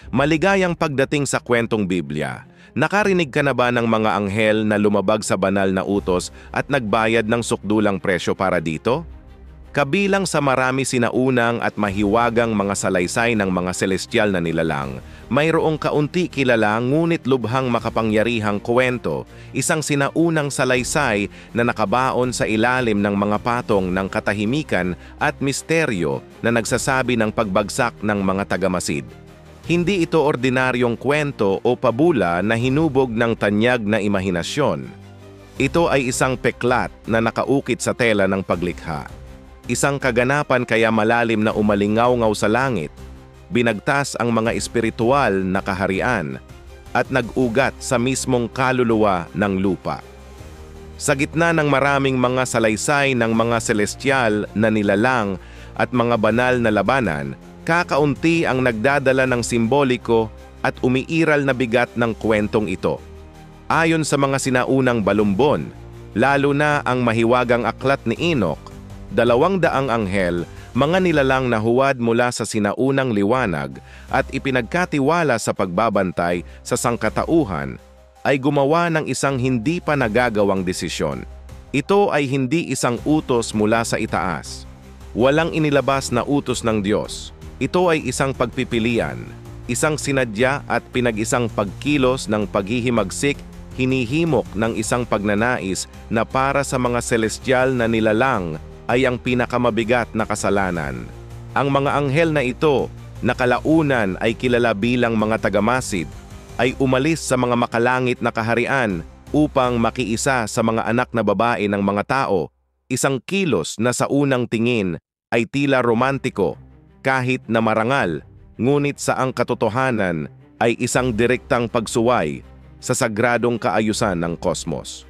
Maligayang pagdating sa kwentong Biblia. Nakarinig ka na ba ng mga anghel na lumabag sa banal na utos at nagbayad ng sukdulang presyo para dito? Kabilang sa marami sinaunang at mahiwagang mga salaysay ng mga celestial na nilalang, mayroong kaunti kilala ngunit lubhang makapangyarihang kwento, isang sinaunang salaysay na nakabaon sa ilalim ng mga patong ng katahimikan at misteryo na nagsasabi ng pagbagsak ng mga tagamasid. Hindi ito ordinaryong kwento o pabula na hinubog ng tanyag na imahinasyon. Ito ay isang peklat na nakaukit sa tela ng paglikha. Isang kaganapan kaya malalim na umalingaw-ngaw sa langit, binagtas ang mga espiritual na kaharian at nag-ugat sa mismong kaluluwa ng lupa. Sa gitna ng maraming mga salaysay ng mga celestial na nilalang at mga banal na labanan, kakaunti ang nagdadala ng simboliko at umiiral na bigat ng kwentong ito. Ayon sa mga sinaunang balumbon, lalo na ang mahiwagang aklat ni Enoch, 200 anghel, mga nilalang na huwad mula sa sinaunang liwanag at ipinagkatiwala sa pagbabantay sa sangkatauhan, ay gumawa ng isang hindi pa nagagawang desisyon. Ito ay hindi isang utos mula sa itaas. Walang inilabas na utos ng Diyos. Ito ay isang pagpipilian, isang sinadya at pinag-isang pagkilos ng paghihimagsik, hinihimok ng isang pagnanais na para sa mga celestial na nilalang ay ang pinakamabigat na kasalanan. Ang mga anghel na ito, na kalaunan ay kilala bilang mga tagamasid, ay umalis sa mga makalangit na kaharian upang makiisa sa mga anak na babae ng mga tao, isang kilos na sa unang tingin ay tila romantiko, kahit na marangal, ngunit sa ang katotohanan ay isang direktang pagsuway sa sagradong kaayusan ng kosmos.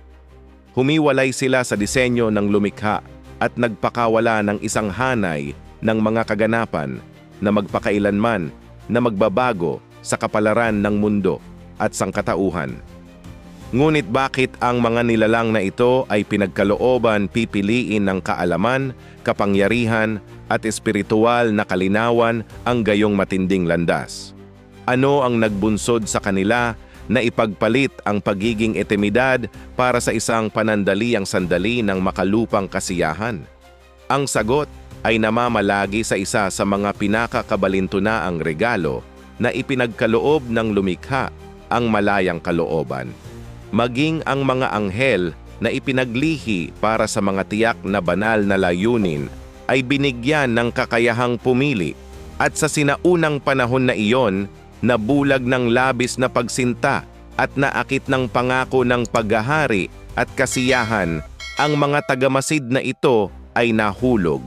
Humiwalay sila sa disenyo ng lumikha at nagpakawala ng isang hanay ng mga kaganapan na magpakailanman na magbabago sa kapalaran ng mundo at sangkatauhan. Ngunit bakit ang mga nilalang na ito ay pinagkalooban pipiliin ng kaalaman, kapangyarihan at espiritual na kalinawan ang gayong matinding landas? Ano ang nagbunsod sa kanila na ipagpalit ang pagiging etemidad para sa isang panandaliang sandali ng makalupang kasiyahan? Ang sagot ay namamalagi sa isa sa mga pinakakabalintunaang regalo na ipinagkaloob ng lumikha, ang malayang kalooban. Maging ang mga anghel na ipinaglihi para sa mga tiyak na banal na layunin ay binigyan ng kakayahang pumili, at sa sinaunang panahon na iyon, nabulag ng labis na pagsinta at naakit ng pangako ng paghahari at kasiyahan, ang mga tagamasid na ito ay nahulog.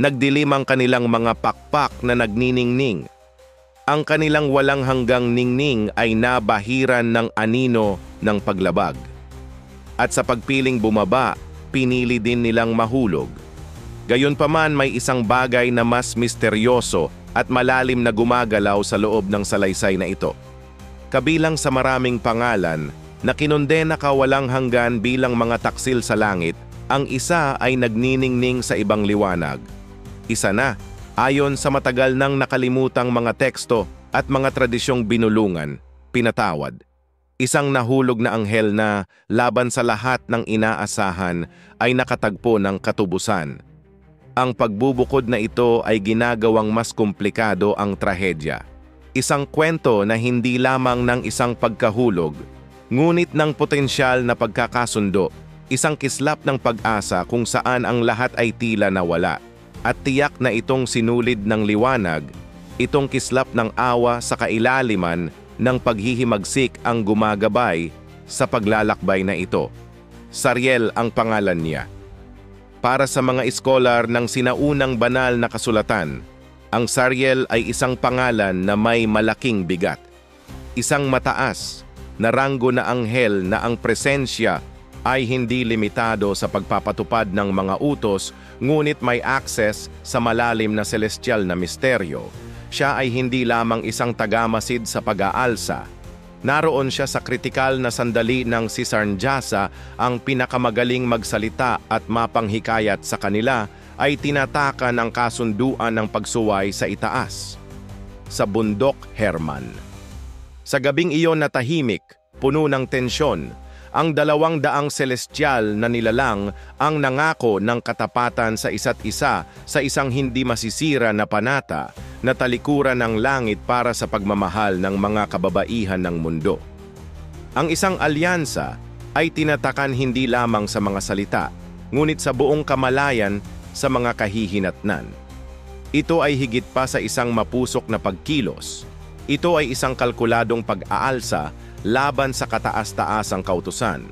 Nagdilim ang kanilang mga pakpak na nagniningning. Ang kanilang walang hanggang ningning ay nabahiran ng anino ng paglabag. At sa pagpiling bumaba, pinili din nilang mahulog. Gayunpaman, may isang bagay na mas misteryoso at malalim na gumagalaw sa loob ng salaysay na ito. Kabilang sa maraming pangalan na kinondena kawalang hanggan bilang mga taksil sa langit, ang isa ay nagniningning sa ibang liwanag. Isa na, ayon sa matagal nang nakalimutang mga teksto at mga tradisyong binulungan, pinatawad. Isang nahulog na anghel na, laban sa lahat ng inaasahan, ay nakatagpo ng katubusan. Ang pagbubukod na ito ay ginagawang mas komplikado ang trahedya. Isang kwento na hindi lamang ng isang pagkahulog, ngunit ng potensyal na pagkakasundo, isang kislap ng pag-asa kung saan ang lahat ay tila nawala. At tiyak na itong sinulid ng liwanag, itong kislap ng awa sa kailaliman ng paghihimagsik ang gumagabay sa paglalakbay na ito. Sariel ang pangalan niya. Para sa mga iskolar ng sinaunang banal na kasulatan, ang Sariel ay isang pangalan na may malaking bigat. Isang mataas na ranggo na anghel na ang presensya ay hindi limitado sa pagpapatupad ng mga utos, ngunit may access sa malalim na celestial na misteryo. Siya ay hindi lamang isang tagamasid sa pag-aalsa. Naroon siya sa kritikal na sandali ng si Sarnjasa, ang pinakamagaling magsalita at mapanghikayat sa kanila ay tinatakan ang kasunduan ng pagsuway sa itaas. sa bundok Herman. Sa gabing iyon na tahimik, puno ng tensyon, ang 200 celestial na nilalang ang nangako ng katapatan sa isa't isa sa isang hindi masisira na panata na talikuran ng langit para sa pagmamahal ng mga kababaihan ng mundo. Ang isang alyansa ay tinatakan hindi lamang sa mga salita, ngunit sa buong kamalayan sa mga kahihinatnan. Ito ay higit pa sa isang mapusok na pagkilos. Ito ay isang kalkuladong pag-aalsa laban sa kataas-taasang kautusan.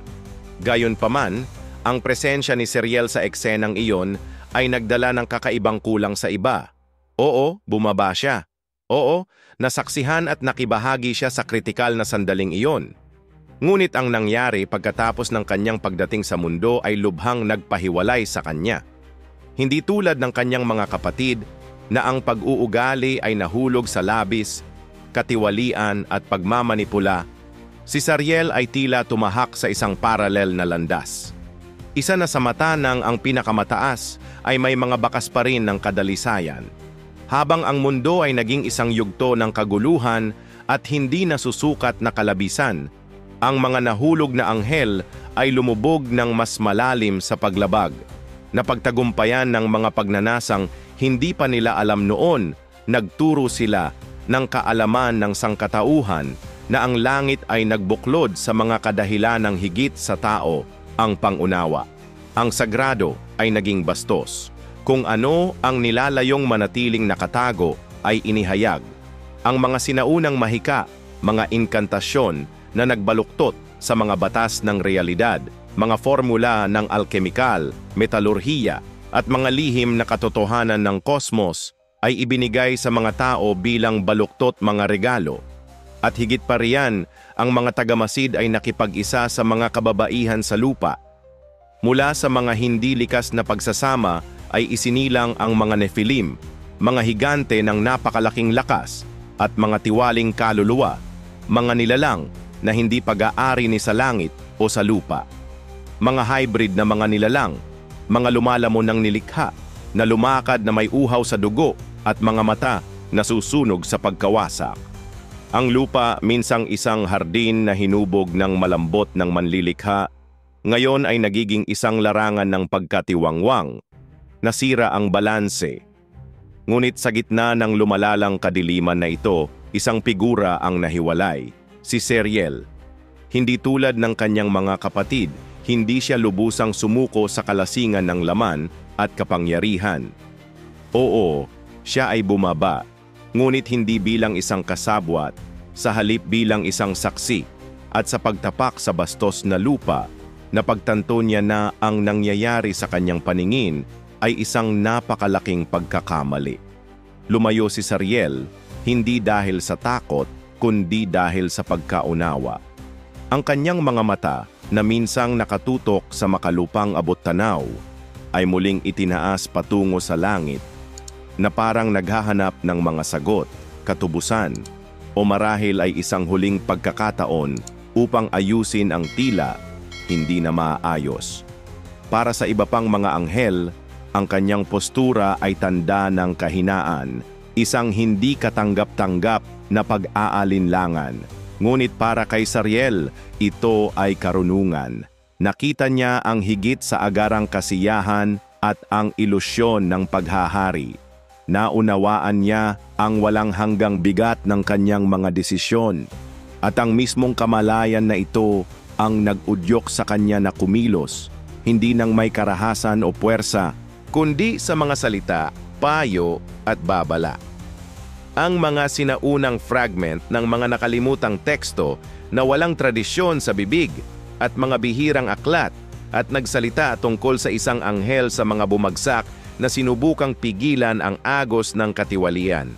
Gayunpaman, ang presensya ni Sariel sa eksenang iyon ay nagdala ng kakaibang kulang sa iba. Oo, bumaba siya. Oo, nasaksihan at nakibahagi siya sa kritikal na sandaling iyon. Ngunit ang nangyari pagkatapos ng kanyang pagdating sa mundo ay lubhang nagpahiwalay sa kanya. Hindi tulad ng kanyang mga kapatid na ang pag-uugali ay nahulog sa labis, katiwalian at pagmamanipula, si Sariel ay tila tumahak sa isang paralel na landas. Isa na sa mata ng ang pinakamataas ay may mga bakas pa rin ng kadalisayan. Habang ang mundo ay naging isang yugto ng kaguluhan at hindi nasusukat na kalabisan, ang mga nahulog na anghel ay lumubog ng mas malalim sa paglabag. Napagtagumpayan ng mga pagnanasang hindi pa nila alam noon, nagturo sila ng kaalaman ng sangkatauhan na ang langit ay nagbuklod sa mga kadahilanang higit sa tao ang pangunawa. Ang sagrado ay naging bastos. Kung ano ang nilalayong manatiling nakatago ay inihayag. Ang mga sinaunang mahika, mga inkantasyon na nagbaluktot sa mga batas ng realidad, mga formula ng alkemikal, metalurhiya at mga lihim na katotohanan ng kosmos ay ibinigay sa mga tao bilang baluktot mga regalo. At higit pa riyan, ang mga tagamasid ay nakipag-isa sa mga kababaihan sa lupa. Mula sa mga hindi likas na pagsasama ay isinilang ang mga Nephilim, mga higante ng napakalaking lakas at mga tiwaling kaluluwa, mga nilalang na hindi pag-aari ni sa langit o sa lupa. Mga hybrid na mga nilalang, mga lumalamon ng nilikha, na lumakad na may uhaw sa dugo at mga mata na susunog sa pagkawasak. Ang lupa, minsang isang hardin na hinubog ng malambot ng manlilikha, ngayon ay nagiging isang larangan ng pagkatiwangwang. Nasira ang balanse. Ngunit sa gitna ng lumalalang kadiliman na ito, isang figura ang nahiwalay, si Sariel. Hindi tulad ng kanyang mga kapatid, hindi siya lubusang sumuko sa kalasingan ng laman at kapangyarihan. Oo, siya ay bumaba, ngunit hindi bilang isang kasabwat, sa halip bilang isang saksi, at sa pagtapak sa bastos na lupa, napagtanto niya na ang nangyayari sa kanyang paningin ay isang napakalaking pagkakamali. Lumayo si Sariel, hindi dahil sa takot, kundi dahil sa pagkaunawa. Ang kanyang mga mata, na minsang nakatutok sa makalupang abot-tanaw, ay muling itinaas patungo sa langit, na parang naghahanap ng mga sagot, katubusan, o marahil ay isang huling pagkakataon upang ayusin ang tila hindi na maayos. Para sa iba pang mga anghel, ang kanyang postura ay tanda ng kahinaan, isang hindi katanggap-tanggap na pag-aalinlangan. Ngunit para kay Sariel, ito ay karunungan. Nakita niya ang higit sa agarang kasiyahan at ang ilusyon ng paghahari. Naunawaan niya ang walang hanggang bigat ng kanyang mga desisyon. At ang mismong kamalayan na ito ang nag-udyok sa kanya na kumilos, hindi nang may karahasan o puwersa, kundi sa mga salita, payo at babala. Ang mga sinaunang fragment ng mga nakalimutang teksto na walang tradisyon sa bibig at mga bihirang aklat at nagsalita tungkol sa isang anghel sa mga bumagsak na sinubukang pigilan ang agos ng katiwalian.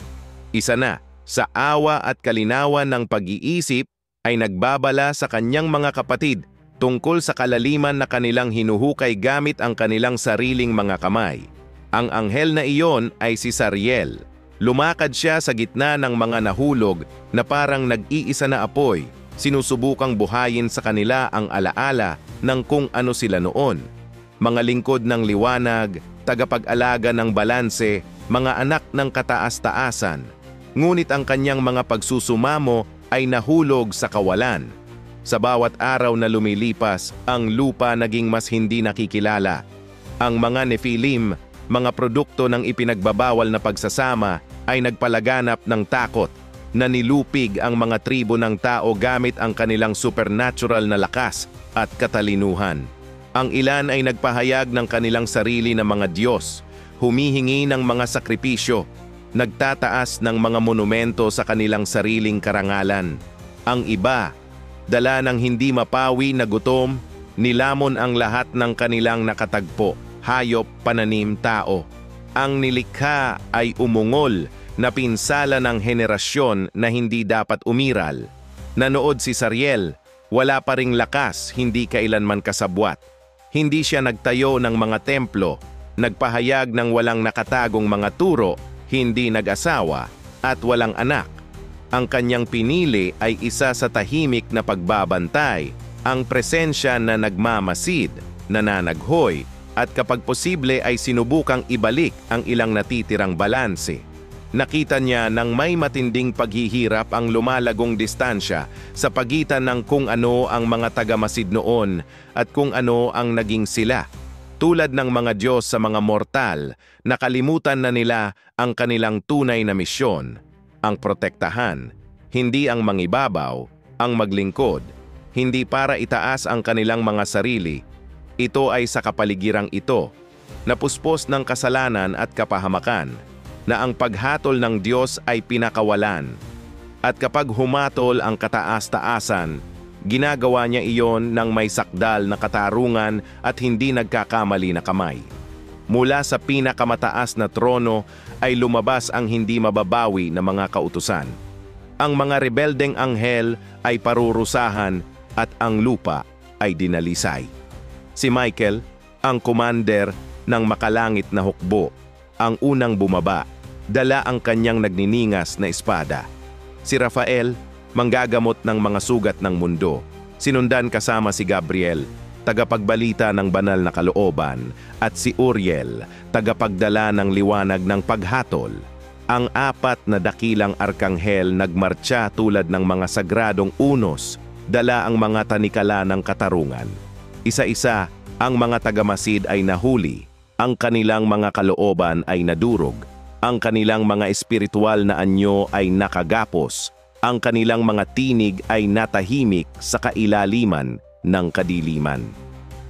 Isa na, sa awa at kalinawan ng pag-iisip ay nagbabala sa kanyang mga kapatid tungkol sa kalaliman na kanilang hinuhukay gamit ang kanilang sariling mga kamay. Ang anghel na iyon ay si Sariel. Lumakad siya sa gitna ng mga nahulog na parang nag-iisa na apoy, sinusubukang buhayin sa kanila ang alaala ng kung ano sila noon. Mga lingkod ng liwanag, tagapag-alaga ng balanse, mga anak ng kataas-taasan. Ngunit ang kanyang mga pagsusumamo ay nahulog sa kawalan. Sa bawat araw na lumilipas, ang lupa naging mas hindi nakikilala. Ang mga Nephilim, mga produkto ng ipinagbabawal na pagsasama, ay nagpalaganap ng takot na nilupig ang mga tribo ng tao gamit ang kanilang supernatural na lakas at katalinuhan. Ang ilan ay nagpahayag ng kanilang sarili na mga Diyos, humihingi ng mga sakripisyo, nagtataas ng mga monumento sa kanilang sariling karangalan. Ang iba, dala ng hindi mapawi na gutom, nilamon ang lahat ng kanilang nakatagpo, hayop, pananim, tao. Ang nilikha ay umungol na pinsala ng henerasyon na hindi dapat umiral. Nanood si Sariel, wala pa ring lakas, hindi kailanman kasabwat. Hindi siya nagtayo ng mga templo, nagpahayag ng walang nakatagong mga turo, hindi nag-asawa, at walang anak. Ang kanyang pinili ay isa sa tahimik na pagbabantay, ang presensya na nagmamasid, nananaghoy, at kapag posible ay sinubukang ibalik ang ilang natitirang balanse. Nakita niya nang may matinding paghihirap ang lumalagong distansya sa pagitan ng kung ano ang mga tagamasid noon at kung ano ang naging sila. Tulad ng mga Diyos sa mga mortal, nakalimutan na nila ang kanilang tunay na misyon, ang protektahan, hindi ang mangibabaw, ang maglingkod, hindi para itaas ang kanilang mga sarili. Ito ay sa kapaligirang ito, napuspos ng kasalanan at kapahamakan, na ang paghatol ng Diyos ay pinakawalan. At kapag humatol ang kataas-taasan, ginagawa niya iyon ng may sakdal na katarungan at hindi nagkakamali na kamay. Mula sa pinakamataas na trono ay lumabas ang hindi mababawi na mga kautusan. Ang mga rebeldeng anghel ay parurusahan at ang lupa ay dinalisay. Si Michael, ang commander ng makalangit na hukbo, ang unang bumaba, dala ang kanyang nagniningas na espada. Si Rafael, manggagamot ng mga sugat ng mundo, sinundan kasama si Gabriel, tagapagbalita ng banal na kalooban, at si Uriel, tagapagdala ng liwanag ng paghatol. Ang apat na dakilang arkanghel nagmartsa tulad ng mga sagradong unos, dala ang mga tanikala ng katarungan. Isa-isa, ang mga tagamasid ay nahuli, ang kanilang mga kalooban ay nadurog, ang kanilang mga espiritual na anyo ay nakagapos, ang kanilang mga tinig ay natahimik sa kailaliman ng kadiliman.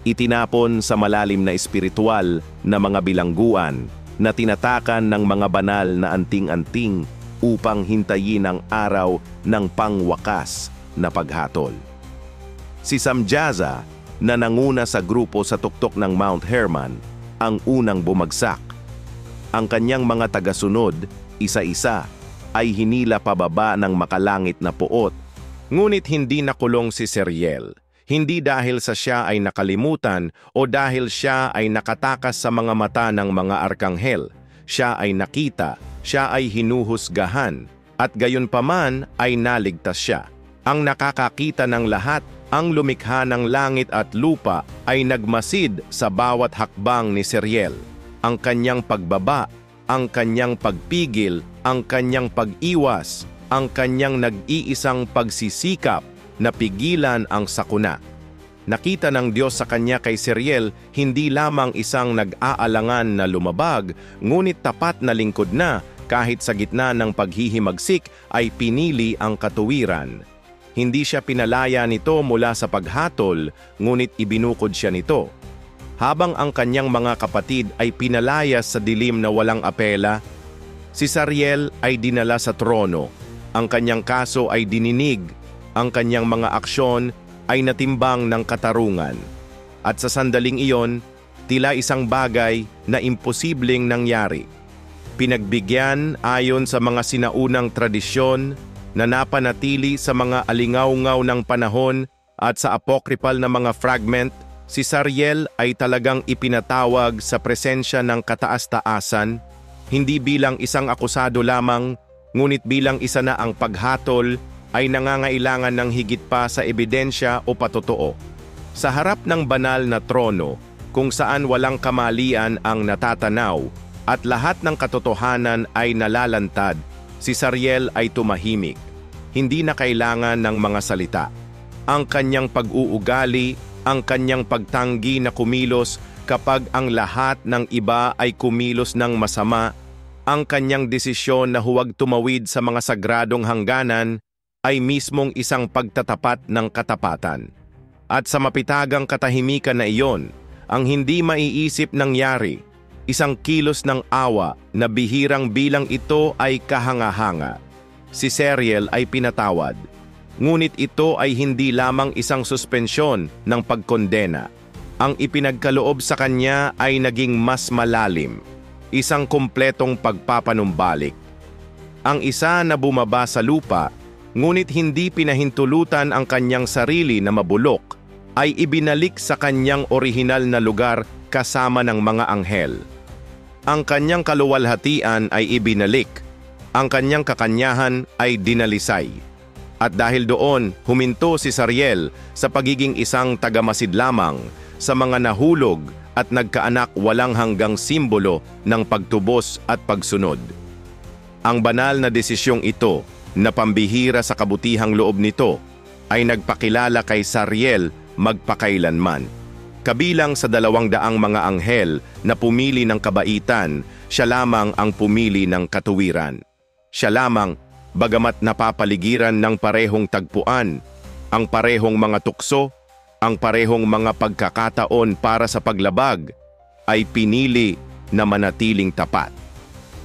Itinapon sa malalim na espiritual na mga bilangguan na tinatakan ng mga banal na anting-anting upang hintayin ang araw ng pangwakas na paghatol. Si Samjaza, na nanguna sa grupo sa tuktok ng Mount Hermon, ang unang bumagsak. Ang kanyang mga tagasunod, isa-isa, ay hinila pababa ng makalangit na puot. Ngunit hindi nakulong si Sariel, hindi dahil sa siya ay nakalimutan o dahil siya ay nakatakas sa mga mata ng mga arkanghel. Siya ay nakita, siya ay hinuhusgahan, at gayunpaman ay naligtas siya. Ang nakakakita ng lahat, ang lumikha ng langit at lupa ay nagmasid sa bawat hakbang ni Sariel. Ang kanyang pagbaba, ang kanyang pagpigil, ang kanyang pag-iwas, ang kanyang nag-iisang pagsisikap na pigilan ang sakuna. Nakita ng Diyos sa kanya kay Sariel hindi lamang isang nag-aalangan na lumabag, ngunit tapat na lingkod na kahit sa gitna ng paghihimagsik ay pinili ang katuwiran. Hindi siya pinalaya nito mula sa paghatol, ngunit ibinukod siya nito. Habang ang kanyang mga kapatid ay pinalayas sa dilim na walang apela, si Sariel ay dinala sa trono, ang kanyang kaso ay dininig, ang kanyang mga aksyon ay natimbang ng katarungan. At sa sandaling iyon, tila isang bagay na imposibleng nangyari. Pinagbigyan ayon sa mga sinaunang tradisyon na napanatili sa mga alingaw-ngaw ng panahon at sa apocryphal na mga fragment, si Sariel ay talagang ipinatawag sa presensya ng kataas-taasan, hindi bilang isang akusado lamang, ngunit bilang isa na ang paghatol ay nangangailangan ng higit pa sa ebidensya o patotoo. Sa harap ng banal na trono, kung saan walang kamalian ang natatanaw at lahat ng katotohanan ay nalalantad, Si Sariel ay tumahimik. Hindi na kailangan ng mga salita. Ang kanyang pag-uugali, ang kanyang pagtanggi na kumilos kapag ang lahat ng iba ay kumilos ng masama, ang kanyang desisyon na huwag tumawid sa mga sagradong hangganan ay mismong isang pagtatapat ng katapatan. At sa mapitagang katahimikan na iyon, ang hindi maiisip nangyari, isang kilos ng awa na bihirang bilang ito ay kahanga-hanga. Si Sariel ay pinatawad, ngunit ito ay hindi lamang isang suspensyon ng pagkondena. Ang ipinagkaloob sa kanya ay naging mas malalim, isang kumpletong pagpapanumbalik. Ang isa na bumaba sa lupa, ngunit hindi pinahintulutan ang kanyang sarili na mabulok, ay ibinalik sa kanyang orihinal na lugar kasama ng mga anghel. Ang kanyang kaluwalhatian ay ibinalik, ang kanyang kakanyahan ay dinalisay. At dahil doon, huminto si Sariel sa pagiging isang tagamasid lamang sa mga nahulog at nagkaanak walang hanggang simbolo ng pagtubos at pagsunod. Ang banal na desisyong ito na pambihira sa kabutihang loob nito ay nagpakilala kay Sariel magpakailanman. Kabilang sa 200 mga anghel na pumili ng kabaitan, siya lamang ang pumili ng katuwiran. Siya lamang, bagamat napapaligiran ng parehong tagpuan, ang parehong mga tukso, ang parehong mga pagkakataon para sa paglabag, ay pinili na manatiling tapat.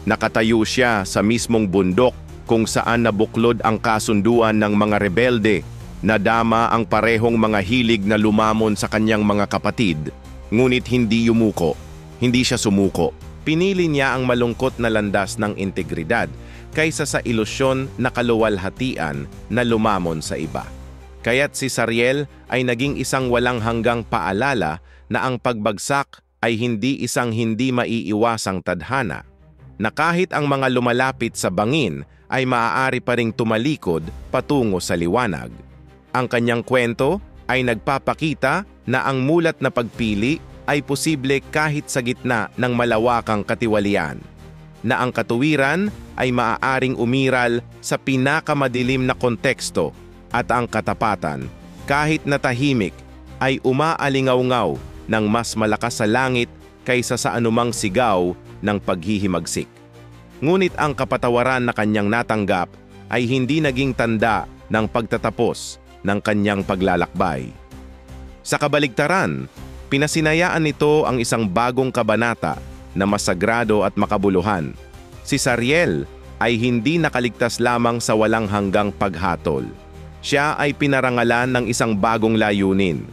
Nakatayo siya sa mismong bundok kung saan nabuklod ang kasunduan ng mga rebelde, nadama ang parehong mga hilig na lumamon sa kanyang mga kapatid, ngunit hindi siya sumuko. Pinili niya ang malungkot na landas ng integridad kaysa sa ilusyon na kaluwalhatian na lumamon sa iba. Kaya't si Sariel ay naging isang walang hanggang paalala na ang pagbagsak ay hindi isang hindi maiiwasang tadhana, na kahit ang mga lumalapit sa bangin ay maaari pa ring tumalikod patungo sa liwanag. Ang kanyang kwento ay nagpapakita na ang mulat na pagpili ay posible kahit sa gitna ng malawakang katiwalian, na ang katuwiran ay maaaring umiral sa pinakamadilim na konteksto, at ang katapatan, kahit na tahimik, ay umaalingaw-ngaw ng mas malakas sa langit kaysa sa anumang sigaw ng paghihimagsik. Ngunit ang kapatawaran na kanyang natanggap ay hindi naging tanda ng pagtatapos ng kanyang paglalakbay. Sa kabaligtaran, pinasinayaan nito ang isang bagong kabanata na mas sagrado at makabuluhan. Si Sariel ay hindi nakaligtas lamang sa walang hanggang paghatol. Siya ay pinarangalan ng isang bagong layunin.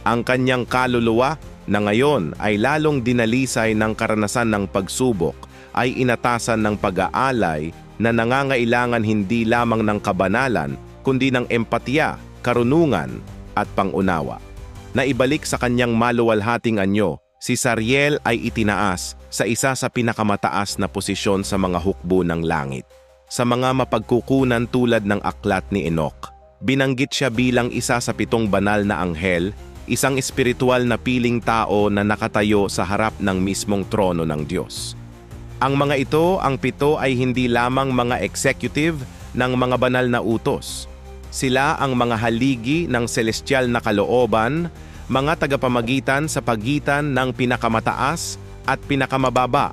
Ang kanyang kaluluwa na ngayon ay lalong dinalisay ng karanasan ng pagsubok ay inatasan ng pag-aalay na nangangailangan hindi lamang ng kabanalan kundi ng empatiya, karunungan at pangunawa. Naibalik sa kanyang maluwalhating anyo, si Sariel ay itinaas sa isa sa pinakamataas na posisyon sa mga hukbo ng langit. Sa mga mapagkukunan tulad ng aklat ni Enoch, binanggit siya bilang isa sa 7 banal na anghel, isang espiritual na piling tao na nakatayo sa harap ng mismong trono ng Diyos. Ang mga ito, ang 7 ay hindi lamang mga executive ng mga banal na utos. Sila ang mga haligi ng celestial na kalooban, mga tagapamagitan sa pagitan ng pinakamataas at pinakamababa,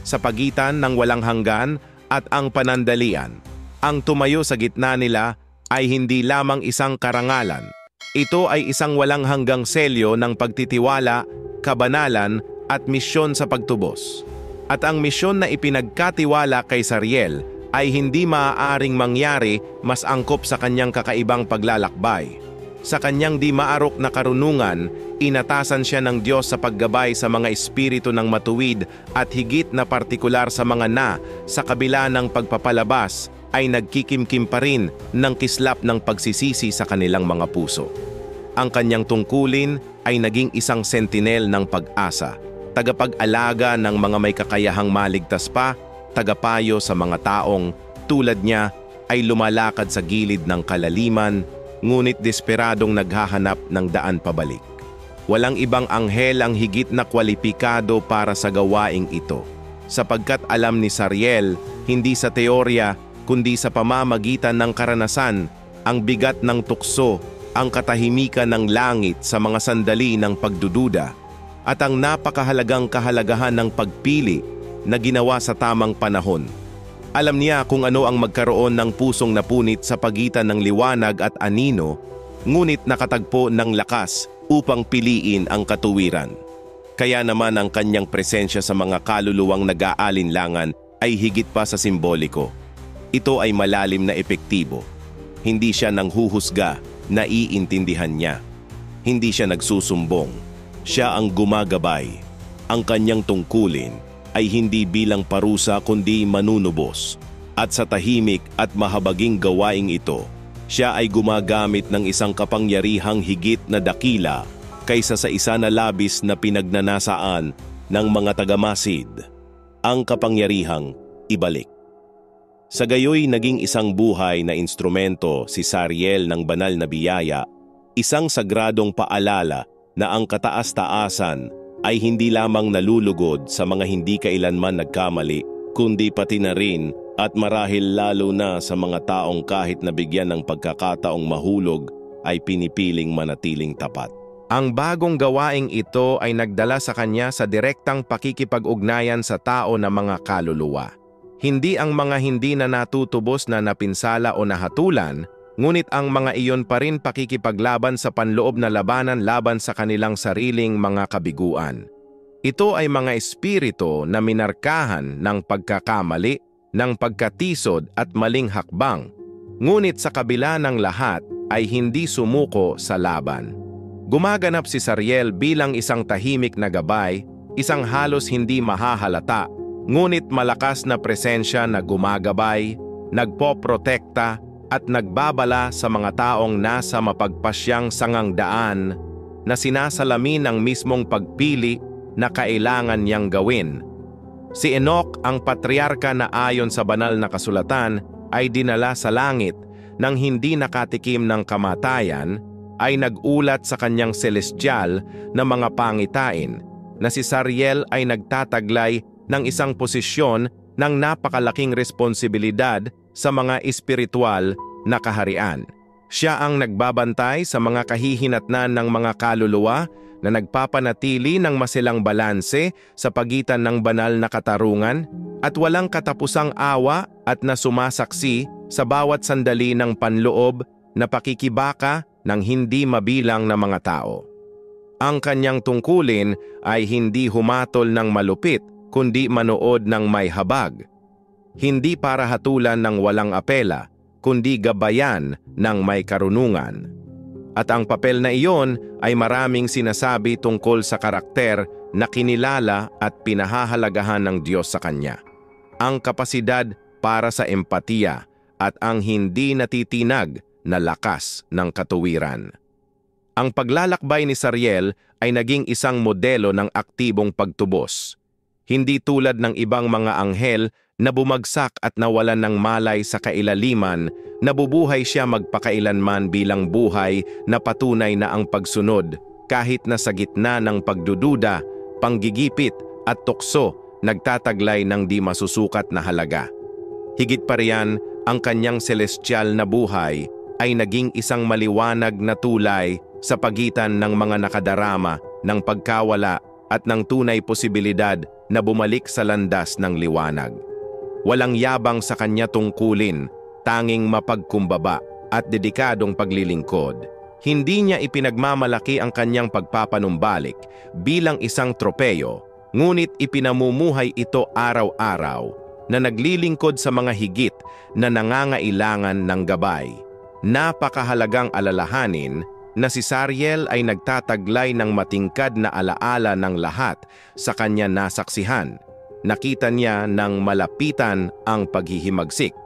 sa pagitan ng walang hanggan at ang panandalian. Ang tumayo sa gitna nila ay hindi lamang isang karangalan. Ito ay isang walang hanggang selyo ng pagtitiwala, kabanalan at misyon sa pagtubos. At ang misyon na ipinagkatiwala kay Sariel ay hindi maaaring mangyari mas angkop sa kanyang kakaibang paglalakbay. Sa kanyang di maarok na karunungan, inatasan siya ng Diyos sa paggabay sa mga espiritu ng matuwid at higit na partikular sa mga sa kabila ng pagpapalabas, ay nagkikimkim pa rin ng kislap ng pagsisisi sa kanilang mga puso. Ang kanyang tungkulin ay naging isang sentinel ng pag-asa, tagapag-alaga ng mga may kakayahang maligtas pa, tagapayo sa mga taong, tulad niya, ay lumalakad sa gilid ng kalaliman, ngunit desperadong naghahanap ng daan pabalik. Walang ibang anghel ang higit na kwalipikado para sa gawaing ito, sapagkat alam ni Sariel, hindi sa teorya, kundi sa pamamagitan ng karanasan, ang bigat ng tukso, ang katahimikan ng langit sa mga sandali ng pagdududa, at ang napakahalagang kahalagahan ng pagpili na ginawa sa tamang panahon. Alam niya kung ano ang magkaroon ng pusong napunit sa pagitan ng liwanag at anino, ngunit nakatagpo ng lakas upang piliin ang katuwiran. Kaya naman ang kanyang presensya sa mga kaluluwang nag-aalinlangan ay higit pa sa simboliko. Ito ay malalim na epektibo. Hindi siya nanghuhusga, naiintindihan niya. Hindi siya nagsusumbong. Siya ang gumagabay. Ang kanyang tungkulin ay hindi bilang parusa kundi manunubos. At sa tahimik at mahabaging gawaing ito, siya ay gumagamit ng isang kapangyarihang higit na dakila kaysa sa isa na labis na pinagnanasaan ng mga tagamasid, ang kapangyarihang ibalik. Sa gayoy naging isang buhay na instrumento si Sariel ng banal na biyaya, isang sagradong paalala na ang kataas-taasan ay hindi lamang nalulugod sa mga hindi kailanman nagkamali, kundi pati na rin at marahil lalo na sa mga taong kahit nabigyan ng pagkakataong mahulog ay pinipiling manatiling tapat. Ang bagong gawaing ito ay nagdala sa kanya sa direktang pakikipag-ugnayan sa tao na mga kaluluwa. Hindi ang mga hindi na natutubos na napinsala o nahatulan, ngunit ang mga iyon pa rin pakikipaglaban sa panloob na labanan laban sa kanilang sariling mga kabiguan. Ito ay mga espiritu na minarkahan ng pagkakamali, ng pagkatisod at maling hakbang, ngunit sa kabila ng lahat ay hindi sumuko sa laban. Gumaganap si Sariel bilang isang tahimik na gabay, isang halos hindi mahahalata, ngunit malakas na presensya na gumagabay, nagpoprotekta at nagbabala sa mga taong nasa mapagpasyang sangangdaan na sinasalamin ang mismong pagpili na kailangan niyang gawin. Si Enoch, ang patriarka na ayon sa banal na kasulatan ay dinala sa langit nang hindi nakatikim ng kamatayan, ay nagulat sa kanyang celestial na mga pangitain na si Sariel ay nagtataglay ng isang posisyon ng napakalaking responsibilidad sa mga espiritual na kaharian. Siya ang nagbabantay sa mga kahihinatnan ng mga kaluluwa na nagpapanatili ng masilang balanse sa pagitan ng banal na katarungan at walang katapusang awa at na sumasaksi sa bawat sandali ng panloob na pakikibaka ng hindi mabilang na mga tao. Ang kanyang tungkulin ay hindi humatol ng malupit kundi manood ng may habag. Hindi para hatulan ng walang apela, kundi gabayan ng may karunungan. At ang papel na iyon ay maraming sinasabi tungkol sa karakter na kinilala at pinahahalagahan ng Diyos sa kanya. Ang kapasidad para sa empatiya at ang hindi natitinag na lakas ng katuwiran. Ang paglalakbay ni Sariel ay naging isang modelo ng aktibong pagtubos. Hindi tulad ng ibang mga anghel na bumagsak at nawalan ng malay sa kailaliman, nabubuhay siya magpakailanman bilang buhay na patunay na ang pagsunod, kahit na sa gitna ng pagdududa, panggigipit at tukso, nagtataglay ng di masusukat na halaga. Higit pa riyan, ang kanyang celestial na buhay ay naging isang maliwanag na tulay sa pagitan ng mga nakadarama ng pagkawala at ng tunay posibilidad na bumalik sa landas ng liwanag. Walang yabang sa kanya tungkulin, tanging mapagkumbaba at dedikadong paglilingkod. Hindi niya ipinagmamalaki ang kanyang pagpapanumbalik bilang isang tropeyo, ngunit ipinamumuhay ito araw-araw na naglilingkod sa mga higit na nangangailangan ng gabay. Napakahalagang alalahanin na si Sariel ay nagtataglay ng matingkad na alaala ng lahat sa kanya nasaksihan. Nakita niya ng malapitan ang paghihimagsik.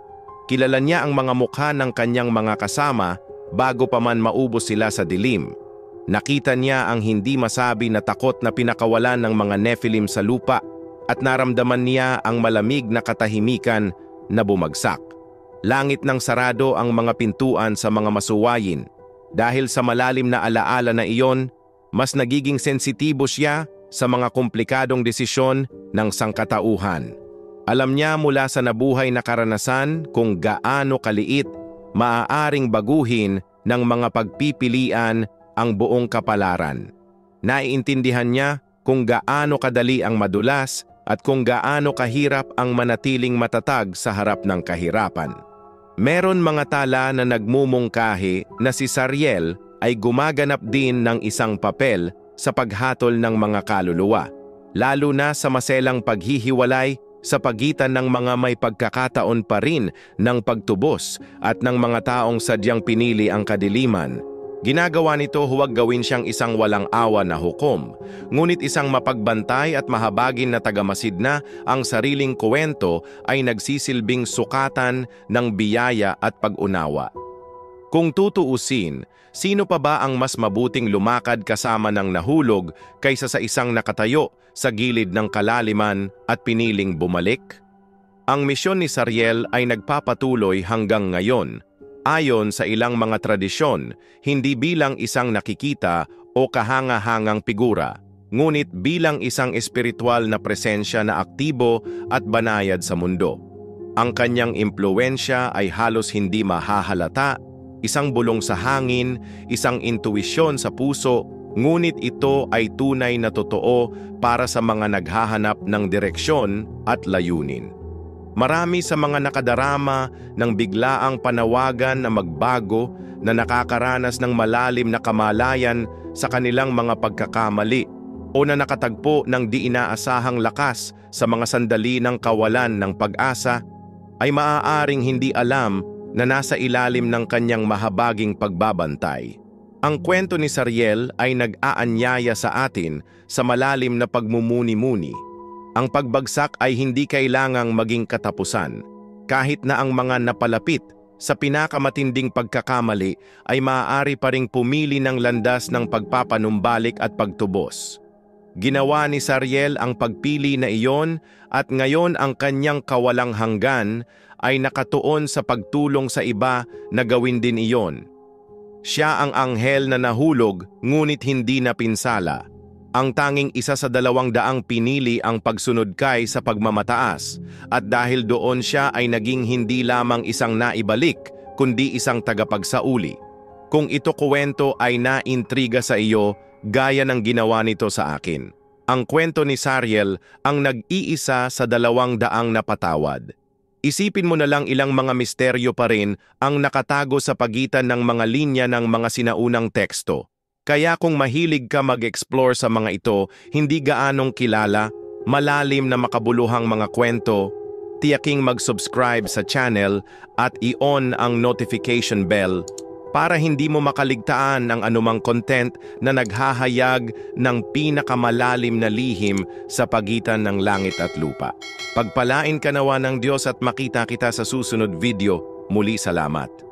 Kilala niya ang mga mukha ng kanyang mga kasama bago pa man maubos sila sa dilim. Nakita niya ang hindi masabi na takot na pinakawalan ng mga Nephilim sa lupa at naramdaman niya ang malamig na katahimikan na bumagsak. Langit ng sarado ang mga pintuan sa mga masuwayin. Dahil sa malalim na alaala na iyon, mas nagiging sensitibo siya sa mga komplikadong desisyon ng sangkatauhan. Alam niya mula sa nabuhay na karanasan kung gaano kaliit maaaring baguhin ng mga pagpipilian ang buong kapalaran. Naiintindihan niya kung gaano kadali ang madulas at kung gaano kahirap ang manatiling matatag sa harap ng kahirapan. Meron mga tala na nagmumungkahi na si Sariel ay gumaganap din ng isang papel sa paghatol ng mga kaluluwa, lalo na sa maselang paghihiwalay sa pagitan ng mga may pagkakataon pa rin ng pagtubos at ng mga taong sadyang pinili ang kadiliman. Ginagawa nito huwag gawin siyang isang walang awa na hukom, ngunit isang mapagbantay at mahabagin na tagamasid na ang sariling kwento ay nagsisilbing sukatan ng biyaya at pag-unawa. Kung tutuusin, sino pa ba ang mas mabuting lumakad kasama ng nahulog kaysa sa isang nakatayo sa gilid ng kalaliman at piniling bumalik? Ang misyon ni Sariel ay nagpapatuloy hanggang ngayon, ayon sa ilang mga tradisyon, hindi bilang isang nakikita o kahanga-hangang figura, ngunit bilang isang espiritual na presensya na aktibo at banayad sa mundo. Ang kanyang impluwensya ay halos hindi mahahalata, isang bulong sa hangin, isang intuwisyon sa puso, ngunit ito ay tunay na totoo para sa mga naghahanap ng direksyon at layunin. Marami sa mga nakadarama ng biglaang panawagan na magbago na nakakaranas ng malalim na kamalayan sa kanilang mga pagkakamali o na nakatagpo ng di inaasahang lakas sa mga sandali ng kawalan ng pag-asa ay maaaring hindi alam na nasa ilalim ng kanyang mahabaging pagbabantay. Ang kwento ni Sariel ay nag-aanyaya sa atin sa malalim na pagmumuni-muni. Ang pagbagsak ay hindi kailangang maging katapusan. Kahit na ang mga napalapit sa pinakamatinding pagkakamali ay maaari pa ring pumili ng landas ng pagpapanumbalik at pagtubos. Ginawa ni Sariel ang pagpili na iyon at ngayon ang kanyang kawalang hanggan ay nakatuon sa pagtulong sa iba na gawin din iyon. Siya ang anghel na nahulog ngunit hindi napinsala. Ang tanging isa sa 200 pinili ang pagsunod kay sa pagmamataas at dahil doon siya ay naging hindi lamang isang naibalik kundi isang tagapagsauli. Kung ito kwento ay naintriga sa iyo gaya ng ginawa nito sa akin. Ang kwento ni Sariel ang nag-iisa sa 200 napatawad. Isipin mo na lang ilang mga misteryo pa rin ang nakatago sa pagitan ng mga linya ng mga sinaunang teksto. Kaya kung mahilig ka mag-explore sa mga ito, hindi gaanong kilala, malalim na makabuluhang mga kwento, tiyaking mag-subscribe sa channel at i-on ang notification bell para hindi mo makaligtaan ang anumang content na naghahayag ng pinakamalalim na lihim sa pagitan ng langit at lupa. Pagpalain ka nawa ng Diyos at makita kita sa susunod video. Muli salamat.